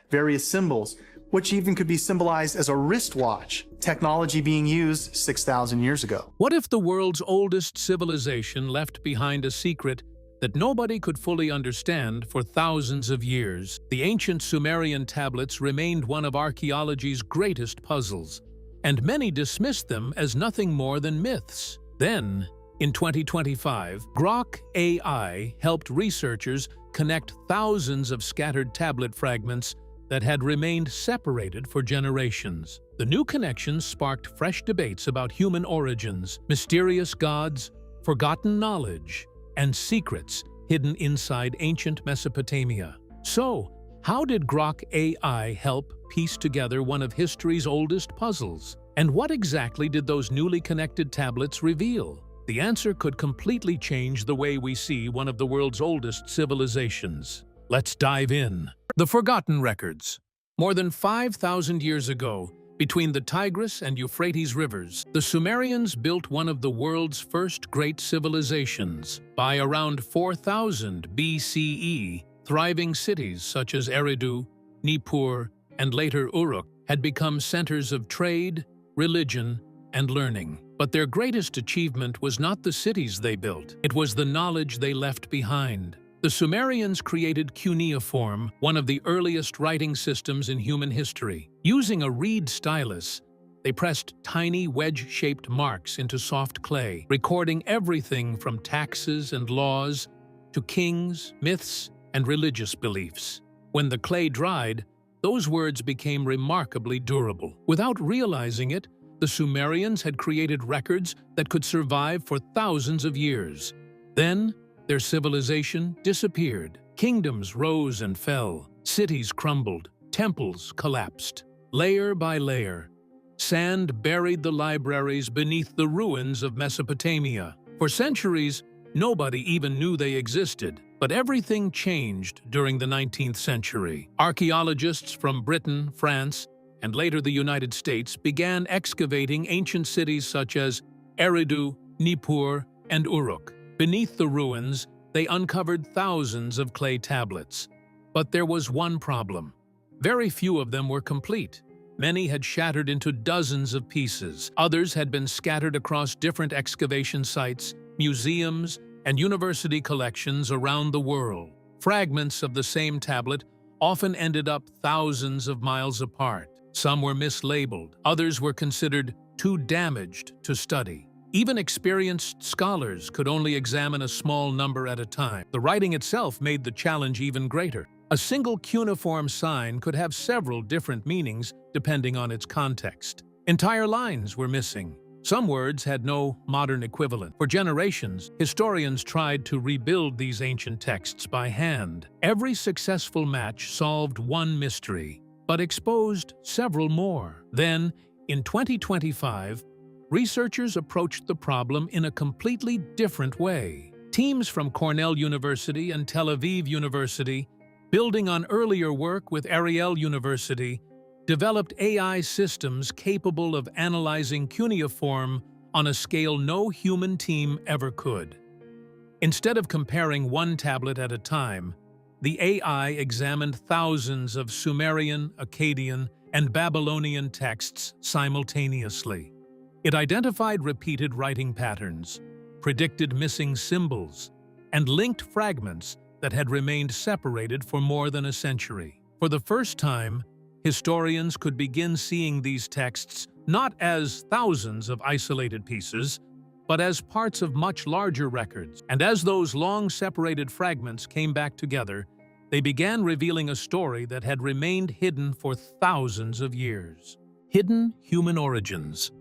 various symbols, which even could be symbolized as a wristwatch, technology being used 6,000 years ago. What if the world's oldest civilization left behind a secret that nobody could fully understand for thousands of years? The ancient Sumerian tablets remained one of archaeology's greatest puzzles, and many dismissed them as nothing more than myths. Then, in 2025, Grok AI helped researchers connect thousands of scattered tablet fragments that had remained separated for generations. The new connections sparked fresh debates about human origins, mysterious gods, forgotten knowledge, and secrets hidden inside ancient Mesopotamia. So, how did Grok AI help piece together one of history's oldest puzzles? And what exactly did those newly connected tablets reveal? The answer could completely change the way we see one of the world's oldest civilizations. Let's dive in. The Forgotten Records. More than 5,000 years ago, between the Tigris and Euphrates rivers, the Sumerians built one of the world's first great civilizations. By around 4000 BCE, thriving cities such as Eridu, Nippur, and later Uruk had become centers of trade, religion, and learning. But their greatest achievement was not the cities they built, it was the knowledge they left behind. The Sumerians created cuneiform, one of the earliest writing systems in human history. Using a reed stylus, they pressed tiny wedge-shaped marks into soft clay, recording everything from taxes and laws to kings, myths, and religious beliefs. When the clay dried, those words became remarkably durable. Without realizing it, the Sumerians had created records that could survive for thousands of years. Then, their civilization disappeared. Kingdoms rose and fell, cities crumbled, temples collapsed. Layer by layer, sand buried the libraries beneath the ruins of Mesopotamia. For centuries, nobody even knew they existed. But everything changed during the 19th century. Archaeologists from Britain, France, and later the United States began excavating ancient cities such as Eridu, Nippur, and Uruk. Beneath the ruins, they uncovered thousands of clay tablets. But there was one problem. Very few of them were complete. Many had shattered into dozens of pieces. Others had been scattered across different excavation sites, museums, and university collections around the world. Fragments of the same tablet often ended up thousands of miles apart. Some were mislabeled, others were considered too damaged to study. Even experienced scholars could only examine a small number at a time. The writing itself made the challenge even greater. A single cuneiform sign could have several different meanings depending on its context. Entire lines were missing. Some words had no modern equivalent. For generations, historians tried to rebuild these ancient texts by hand. Every successful match solved one mystery, but exposed several more. Then, in 2025, researchers approached the problem in a completely different way. Teams from Cornell University and Tel Aviv University, building on earlier work with Ariel University, developed AI systems capable of analyzing cuneiform on a scale no human team ever could. Instead of comparing one tablet at a time, the AI examined thousands of Sumerian, Akkadian, and Babylonian texts simultaneously. It identified repeated writing patterns, predicted missing symbols, and linked fragments that had remained separated for more than a century. For the first time, historians could begin seeing these texts not as thousands of isolated pieces, but as parts of much larger records. And as those long-separated fragments came back together, they began revealing a story that had remained hidden for thousands of years. Hidden human origins.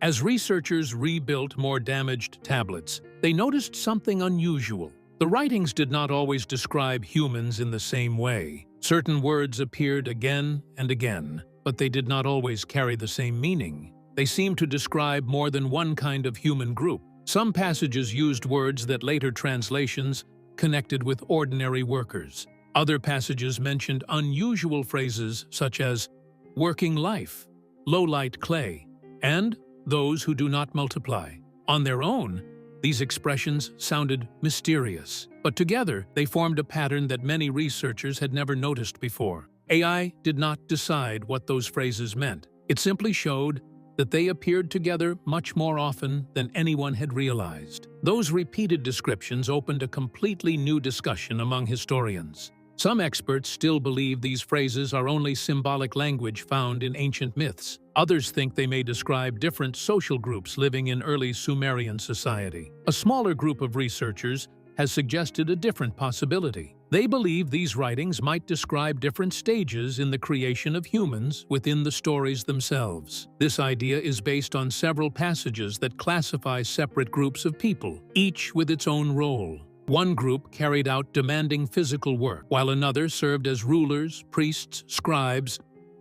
As researchers rebuilt more damaged tablets, they noticed something unusual. The writings did not always describe humans in the same way. Certain words appeared again and again, but they did not always carry the same meaning. They seemed to describe more than one kind of human group. Some passages used words that later translations connected with ordinary workers. Other passages mentioned unusual phrases such as working life, low-light clay, and those who do not multiply. On their own, these expressions sounded mysterious, but together they formed a pattern that many researchers had never noticed before. AI did not decide what those phrases meant. It simply showed that they appeared together much more often than anyone had realized. Those repeated descriptions opened a completely new discussion among historians. Some experts still believe these phrases are only symbolic language found in ancient myths. Others think they may describe different social groups living in early Sumerian society. A smaller group of researchers has suggested a different possibility. They believe these writings might describe different stages in the creation of humans within the stories themselves. This idea is based on several passages that classify separate groups of people, each with its own role. One group carried out demanding physical work, while another served as rulers, priests, scribes,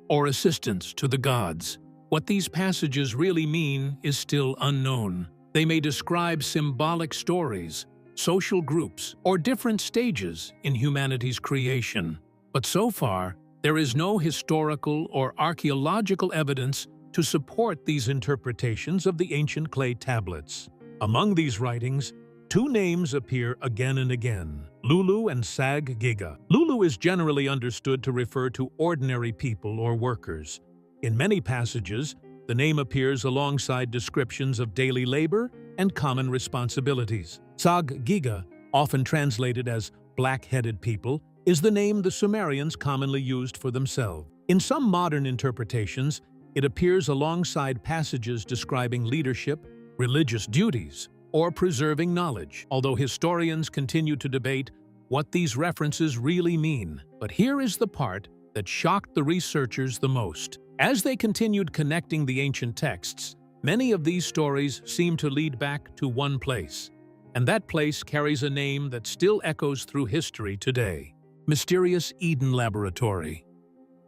or assistants to the gods. What these passages really mean is still unknown. They may describe symbolic stories, social groups, or different stages in humanity's creation. But so far, there is no historical or archaeological evidence to support these interpretations of the ancient clay tablets. Among these writings, two names appear again and again: Lulu and Sag-Giga. Lulu is generally understood to refer to ordinary people or workers. In many passages, the name appears alongside descriptions of daily labor and common responsibilities. Sag-Giga, often translated as black-headed people, is the name the Sumerians commonly used for themselves. In some modern interpretations, it appears alongside passages describing leadership, religious duties, or preserving knowledge, although historians continue to debate what these references really mean. But here is the part that shocked the researchers the most. As they continued connecting the ancient texts, many of these stories seem to lead back to one place, and that place carries a name that still echoes through history today: Mysterious Eden Laboratory.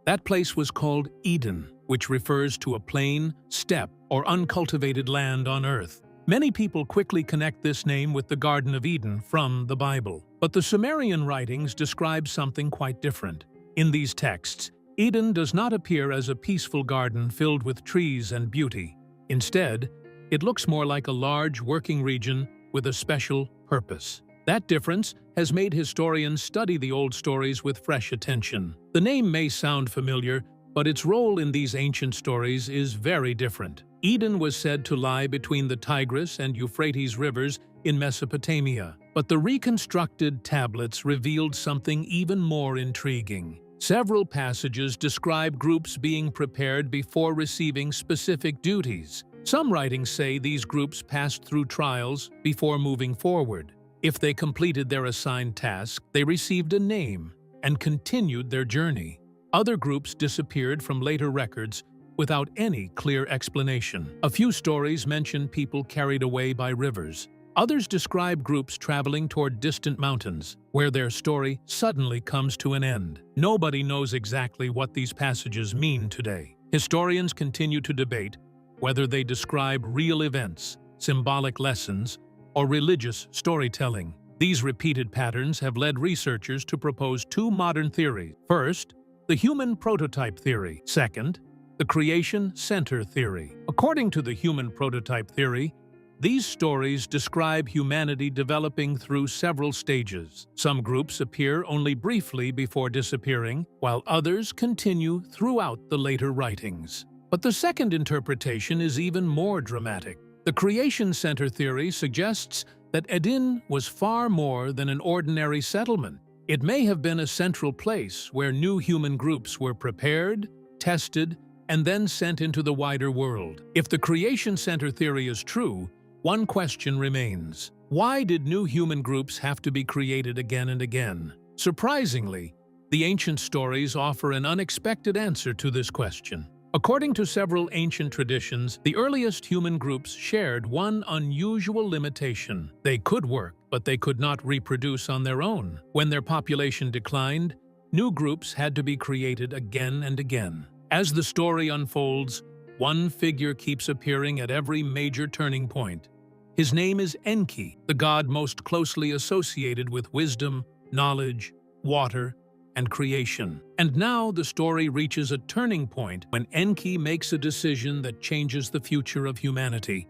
That place was called Eden, which refers to a plain, steppe, or uncultivated land on Earth. Many people quickly connect this name with the Garden of Eden from the Bible. But the Sumerian writings describe something quite different. In these texts, Eden does not appear as a peaceful garden filled with trees and beauty. Instead, it looks more like a large working region with a special purpose. That difference has made historians study the old stories with fresh attention. The name may sound familiar, but its role in these ancient stories is very different. Eden was said to lie between the Tigris and Euphrates rivers in Mesopotamia, but the reconstructed tablets revealed something even more intriguing. Several passages describe groups being prepared before receiving specific duties. Some writings say these groups passed through trials before moving forward. If they completed their assigned task, they received a name and continued their journey. Other groups disappeared from later records without any clear explanation. A few stories mention people carried away by rivers. Others describe groups traveling toward distant mountains, where their story suddenly comes to an end. Nobody knows exactly what these passages mean today. Historians continue to debate whether they describe real events, symbolic lessons, or religious storytelling. These repeated patterns have led researchers to propose two modern theories. First, the human prototype theory. Second, the creation center theory. According to the human prototype theory, these stories describe humanity developing through several stages. Some groups appear only briefly before disappearing, while others continue throughout the later writings. But the second interpretation is even more dramatic. The creation center theory suggests that Eden was far more than an ordinary settlement. It may have been a central place where new human groups were prepared, tested, and then sent into the wider world. If the creation center theory is true, one question remains: why did new human groups have to be created again and again? Surprisingly, the ancient stories offer an unexpected answer to this question. According to several ancient traditions, the earliest human groups shared one unusual limitation. They could work, but they could not reproduce on their own. When their population declined, new groups had to be created again and again. As the story unfolds, one figure keeps appearing at every major turning point. His name is Enki, the god most closely associated with wisdom, knowledge, water, and creation. And now the story reaches a turning point when Enki makes a decision that changes the future of humanity.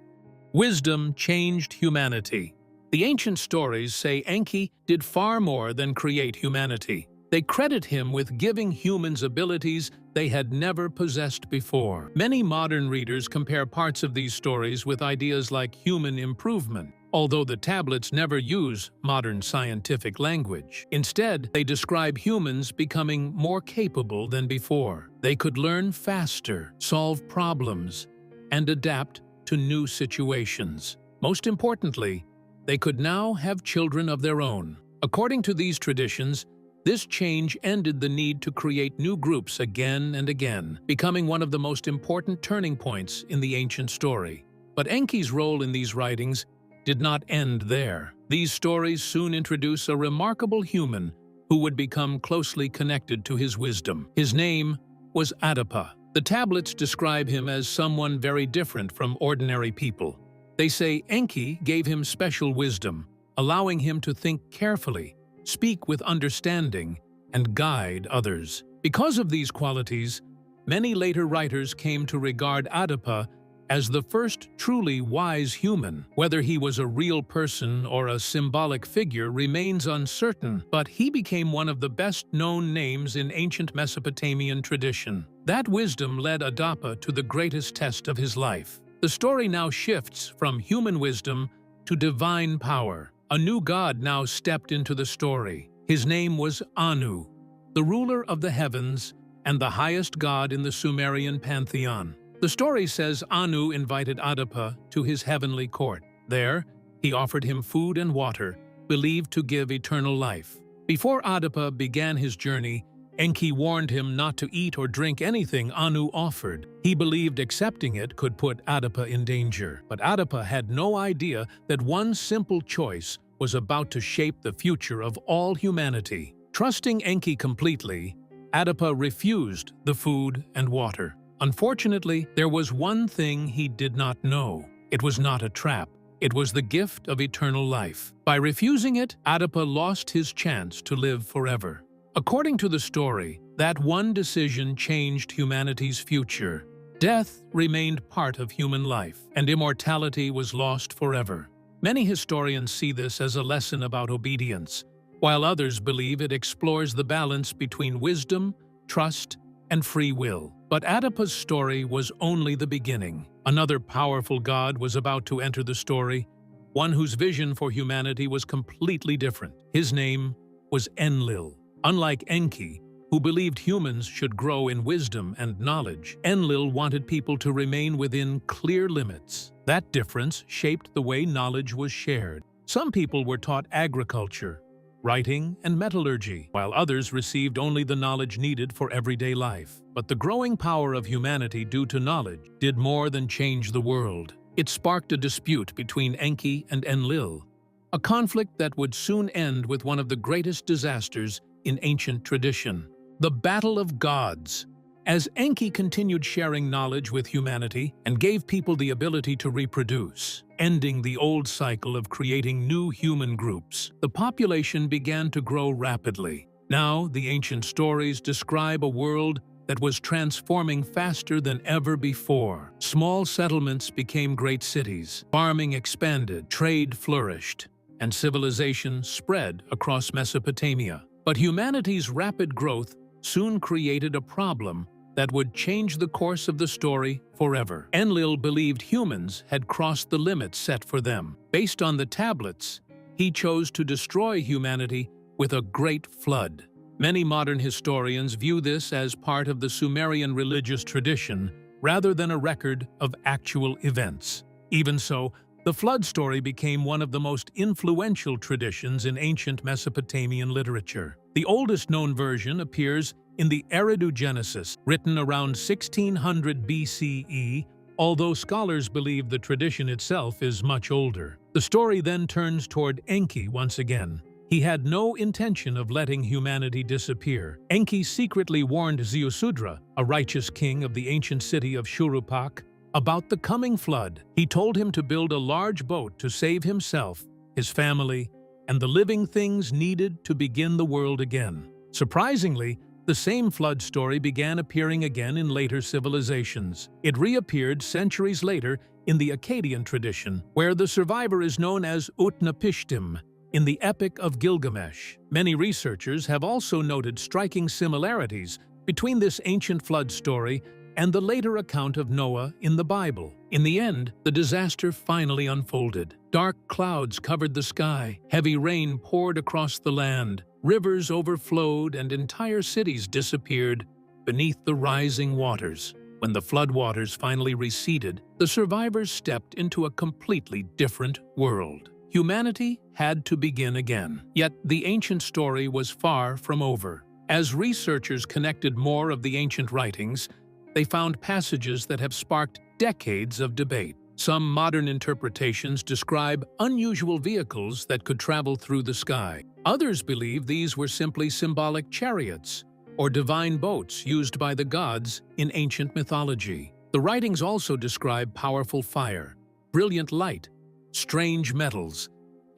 Wisdom changed humanity. The ancient stories say Enki did far more than create humanity. They credit him with giving humans abilities they had never possessed before. Many modern readers compare parts of these stories with ideas like human improvement, although the tablets never use modern scientific language. Instead, they describe humans becoming more capable than before. They could learn faster, solve problems, and adapt to new situations. Most importantly, they could now have children of their own. According to these traditions, this change ended the need to create new groups again and again, becoming one of the most important turning points in the ancient story. But Enki's role in these writings did not end there. These stories soon introduce a remarkable human who would become closely connected to his wisdom. His name was Adapa. The tablets describe him as someone very different from ordinary people. They say Enki gave him special wisdom, allowing him to think carefully, speak with understanding, and guide others. Because of these qualities, many later writers came to regard Adapa as the first truly wise human. Whether he was a real person or a symbolic figure remains uncertain, but he became one of the best-known names in ancient Mesopotamian tradition. That wisdom led Adapa to the greatest test of his life. The story now shifts from human wisdom to divine power. A new god now stepped into the story. His name was Anu, the ruler of the heavens and the highest god in the Sumerian pantheon. The story says Anu invited Adapa to his heavenly court. There, he offered him food and water, believed to give eternal life. Before Adapa began his journey, Enki warned him not to eat or drink anything Anu offered. He believed accepting it could put Adapa in danger. But Adapa had no idea that one simple choice was about to shape the future of all humanity. Trusting Enki completely, Adapa refused the food and water. Unfortunately, there was one thing he did not know. It was not a trap. It was the gift of eternal life. By refusing it, Adapa lost his chance to live forever. According to the story, that one decision changed humanity's future. Death remained part of human life, and immortality was lost forever. Many historians see this as a lesson about obedience, while others believe it explores the balance between wisdom, trust, and free will. But Adapa's story was only the beginning. Another powerful god was about to enter the story, one whose vision for humanity was completely different. His name was Enlil. Unlike Enki, who believed humans should grow in wisdom and knowledge, Enlil wanted people to remain within clear limits. That difference shaped the way knowledge was shared. Some people were taught agriculture, writing, and metallurgy, while others received only the knowledge needed for everyday life. But the growing power of humanity due to knowledge did more than change the world. It sparked a dispute between Enki and Enlil, a conflict that would soon end with one of the greatest disasters in ancient tradition, the Battle of Gods. As Enki continued sharing knowledge with humanity and gave people the ability to reproduce, ending the old cycle of creating new human groups, the population began to grow rapidly. Now, the ancient stories describe a world that was transforming faster than ever before. Small settlements became great cities, farming expanded, trade flourished, and civilization spread across Mesopotamia. But humanity's rapid growth soon created a problem that would change the course of the story forever. Enlil believed humans had crossed the limits set for them. Based on the tablets, he chose to destroy humanity with a great flood. Many modern historians view this as part of the Sumerian religious tradition rather than a record of actual events. Even so, the flood story became one of the most influential traditions in ancient Mesopotamian literature. The oldest known version appears in the Eridu Genesis, written around 1600 BCE, although scholars believe the tradition itself is much older. The story then turns toward Enki once again. He had no intention of letting humanity disappear. Enki secretly warned Ziusudra, a righteous king of the ancient city of Shuruppak, about the coming flood. He told him to build a large boat to save himself, his family, and the living things needed to begin the world again. Surprisingly, the same flood story began appearing again in later civilizations. It reappeared centuries later in the Akkadian tradition, where the survivor is known as Utnapishtim. in the Epic of Gilgamesh. Many researchers have also noted striking similarities between this ancient flood story and the later account of Noah in the Bible. In the end, the disaster finally unfolded. Dark clouds covered the sky, heavy rain poured across the land, rivers overflowed, and entire cities disappeared beneath the rising waters. When the floodwaters finally receded, the survivors stepped into a completely different world. Humanity had to begin again. Yet the ancient story was far from over. As researchers connected more of the ancient writings, they found passages that have sparked decades of debate. Some modern interpretations describe unusual vehicles that could travel through the sky. Others believe these were simply symbolic chariots or divine boats used by the gods in ancient mythology. The writings also describe powerful fire, brilliant light, strange metals,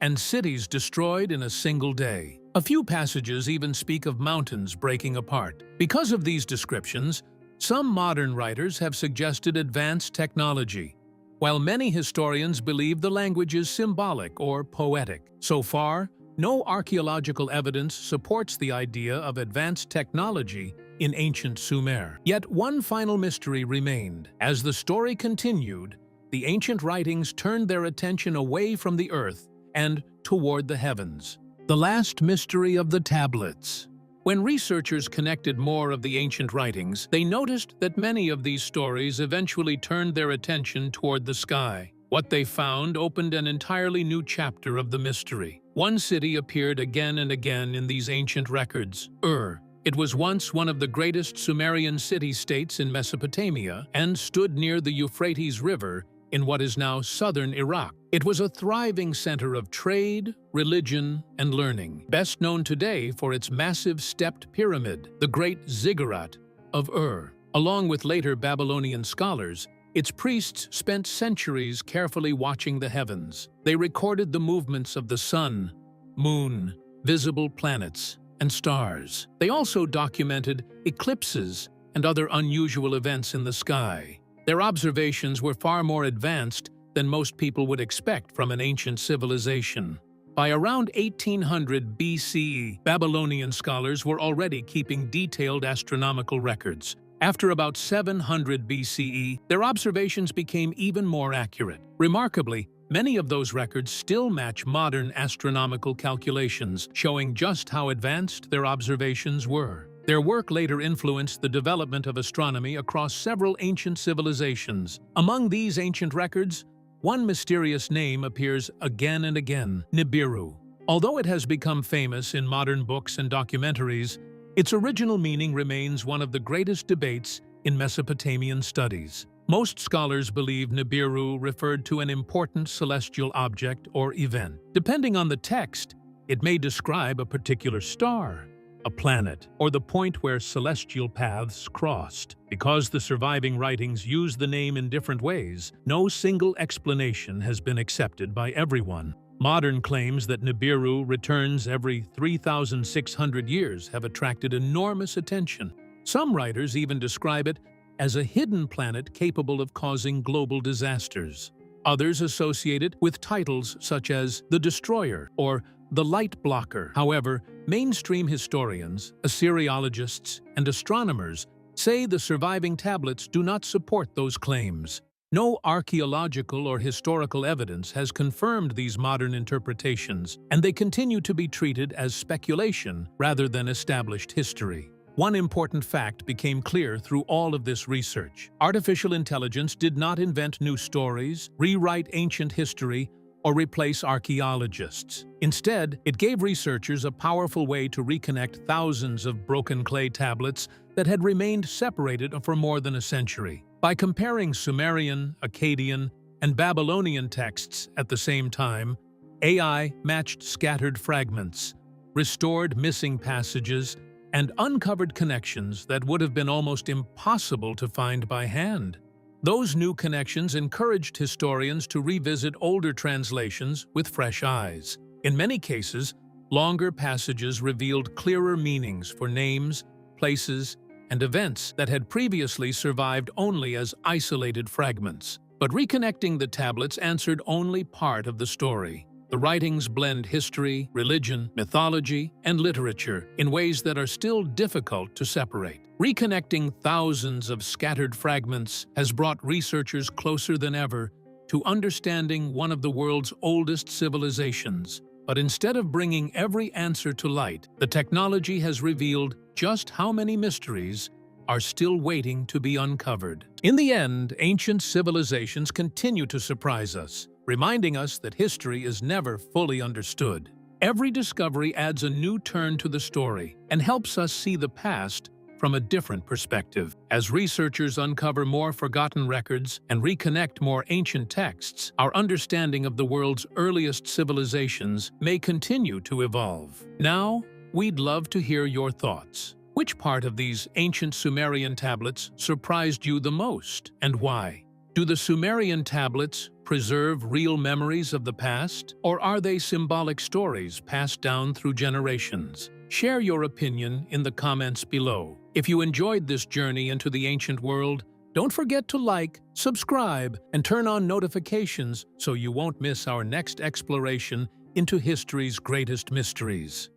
and cities destroyed in a single day. A few passages even speak of mountains breaking apart. Because of these descriptions, some modern writers have suggested advanced technology, while many historians believe the language is symbolic or poetic. So far, no archaeological evidence supports the idea of advanced technology in ancient Sumer. Yet one final mystery remained. As the story continued, the ancient writings turned their attention away from the earth and toward the heavens. The last mystery of the tablets. When researchers connected more of the ancient writings, they noticed that many of these stories eventually turned their attention toward the sky. What they found opened an entirely new chapter of the mystery. One city appeared again and again in these ancient records, Ur. It was once one of the greatest Sumerian city-states in Mesopotamia and stood near the Euphrates River in what is now southern Iraq. It was a thriving center of trade, religion, and learning, best known today for its massive stepped pyramid, the Great Ziggurat of Ur. Along with later Babylonian scholars, its priests spent centuries carefully watching the heavens. They recorded the movements of the sun, moon, visible planets, and stars. They also documented eclipses and other unusual events in the sky. Their observations were far more advanced than most people would expect from an ancient civilization. By around 1800 BCE, Babylonian scholars were already keeping detailed astronomical records. After about 700 BCE, their observations became even more accurate. Remarkably, many of those records still match modern astronomical calculations, showing just how advanced their observations were. Their work later influenced the development of astronomy across several ancient civilizations. Among these ancient records, one mysterious name appears again and again: Nibiru. Although it has become famous in modern books and documentaries, its original meaning remains one of the greatest debates in Mesopotamian studies. Most scholars believe Nibiru referred to an important celestial object or event. Depending on the text, it may describe a particular star, a planet, or the point where celestial paths crossed. Because the surviving writings use the name in different ways, no single explanation has been accepted by everyone. Modern claims that Nibiru returns every 3,600 years have attracted enormous attention. Some writers even describe it as a hidden planet capable of causing global disasters. Others associate it with titles such as the Destroyer or the Light Blocker. However, mainstream historians, Assyriologists, and astronomers say the surviving tablets do not support those claims. No archaeological or historical evidence has confirmed these modern interpretations, and they continue to be treated as speculation rather than established history. One important fact became clear through all of this research. Artificial intelligence did not invent new stories, rewrite ancient history, or replace archaeologists. Instead, it gave researchers a powerful way to reconnect thousands of broken clay tablets that had remained separated for more than a century. By comparing Sumerian, Akkadian, and Babylonian texts at the same time, AI matched scattered fragments, restored missing passages, and uncovered connections that would have been almost impossible to find by hand. Those new connections encouraged historians to revisit older translations with fresh eyes. In many cases, longer passages revealed clearer meanings for names, places, and events that had previously survived only as isolated fragments. But reconnecting the tablets answered only part of the story. The writings blend history, religion, mythology, and literature in ways that are still difficult to separate. Reconnecting thousands of scattered fragments has brought researchers closer than ever to understanding one of the world's oldest civilizations. But instead of bringing every answer to light, the technology has revealed just how many mysteries are still waiting to be uncovered. In the end, ancient civilizations continue to surprise us, reminding us that history is never fully understood. Every discovery adds a new turn to the story and helps us see the past from a different perspective. As researchers uncover more forgotten records and reconnect more ancient texts, our understanding of the world's earliest civilizations may continue to evolve. Now, we'd love to hear your thoughts. Which part of these ancient Sumerian tablets surprised you the most, and why? Do the Sumerian tablets preserve real memories of the past, or are they symbolic stories passed down through generations? Share your opinion in the comments below. If you enjoyed this journey into the ancient world, don't forget to like, subscribe, and turn on notifications so you won't miss our next exploration into history's greatest mysteries.